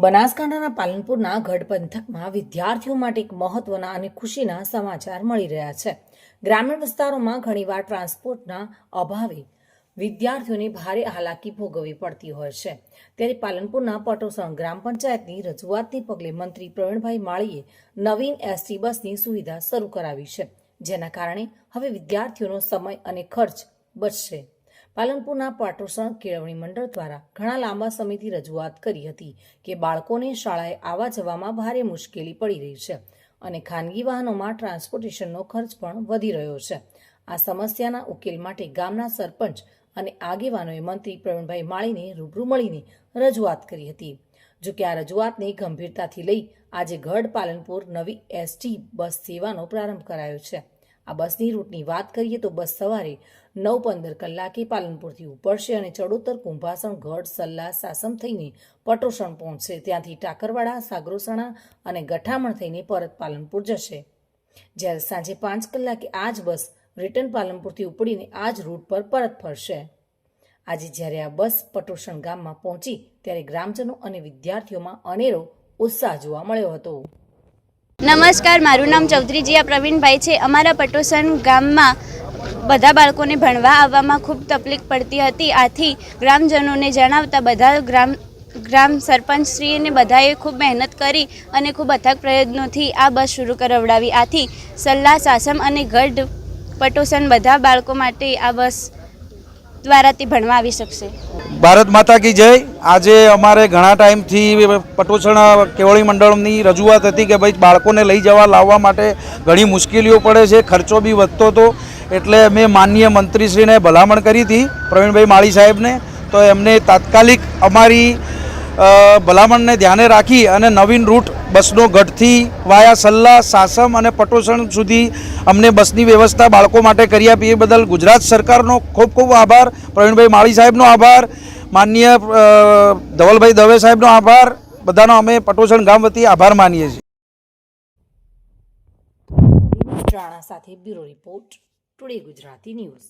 બનાસકાંઠાના પાલનપુરના ગઢ પંથકમાં વિદ્યાર્થીઓ માટે એક મહત્વના અને ખુશીના સમાચાર મળી રહ્યા છે। ગ્રામીણ વિસ્તારોમાં ઘણીવાર ટ્રાન્સપોર્ટના અભાવે વિદ્યાર્થીઓને ભારે હાલાકી ભોગવવી પડતી હોય છે। ત્યારે પાલનપુરના પટોસણ ગ્રામ પંચાયતની રજૂઆતને પગલે મંત્રી પ્રવીણભાઈ માળીએ નવીન એસટી બસની સુવિધા શરૂ કરાવી છે, જેના કારણે હવે વિદ્યાર્થીઓનો સમય અને ખર્ચ બચશે। પાલનપુરના પાટોસણ કેળવણી મંડળ દ્વારા ઘણા લાંબા સમયથી રજૂઆત કરી હતી કે બાળકોને શાળાએ આવવા જવામાં ભારે મુશ્કેલી પડી રહી છે અને ખાનગી વાહનોમાં ટ્રાન્સપોર્ટેશનનો ખર્ચ પણ વધી રહ્યો છે। આ સમસ્યાના ઉકેલ માટે ગામના સરપંચ અને આગેવાનોએ મંત્રી પ્રવીણભાઈ માળીને રૂબરૂ મળીને રજૂઆત કરી હતી। જો કે આ રજૂઆતને ગંભીરતાથી લઈ આજે ગઢ પાલનપુર નવી એસટી બસ સેવાનો પ્રારંભ કરાયો છે। આ બસની રૂટની વાત કરીએ તો બસ સવારે 9:15 કલાકે પાલનપુરથી ઉપડશે અને ચડોતર કુંભાસણ ગઢ સલ્લા સાસમ થઈને પટોસણ પહોંચશે। ત્યાંથી ટાકરવાડા સાગરોસણા અને ગઠામણ થઈને પરત પાલનપુર જશે, જ્યારે સાંજે 5 કલાકે આ જ બસ રિટર્ન પાલનપુરથી ઉપડીને આ જ રૂટ પર પરત ફરશે। આજે જ્યારે આ બસ પટોસણ ગામમાં પહોંચી ત્યારે ગ્રામજનો અને વિદ્યાર્થીઓમાં અનેરો ઉત્સાહ જોવા મળ્યો હતો। નમસ્કાર, મારું નામ ચૌધરી જીયા પ્રવીણભાઈ છે। અમારા પટોસણ ગામમાં બધા બાળકોને ભણવા આવવામાં ખૂબ તકલીફ પડતી હતી। આથી ગ્રામજનોને જણાવતા બધા ગ્રામ સરપંચશ્રીને બધાએ ખૂબ મહેનત કરી અને ખૂબ અથાગ પ્રયત્નોથી આ બસ શરૂ કરાવડાવી। આથી સલ્લા સાસમ અને ગઢ પટોસણ બધા બાળકો માટે આ બસ દ્વારાથી ભણવા આવી શકશે। ભારત માતા કી જય। આજે અમારે ઘણા ટાઈમથી પટોસણ કેળવણી મંડળની રજૂઆત હતી કે ભાઈ બાળકોને લઈ જવા લાવવા માટે ઘણી મુશ્કેલીઓ પડે છે, ખર્ચો બી વધતો હતો, એટલે અમે માનનીય મંત્રીશ્રીને ભલામણ કરી હતી પ્રવીણભાઈ માળી સાહેબને। તો એમને તાત્કાલિક અમારી ભલામણને ધ્યાને રાખી અને નવીન રૂટ બસનો ગઢથી વાયા સલ્લા સાસમ અને પટોસણ સુધી અમને બસની વ્યવસ્થા બાળકો માટે કરી આપી। એ બદલ ગુજરાત સરકારનો ખૂબ ખૂબ આભાર, પ્રવીણભાઈ માળી સાહેબનો આભાર, માનનીય ધવલભાઈ દવે સાહેબનો આભાર, બધાનો અમે પટોસણ ગામ વતી આભાર માનીએ છીએ। રાણા સાથે bureau report, today Gujarati news.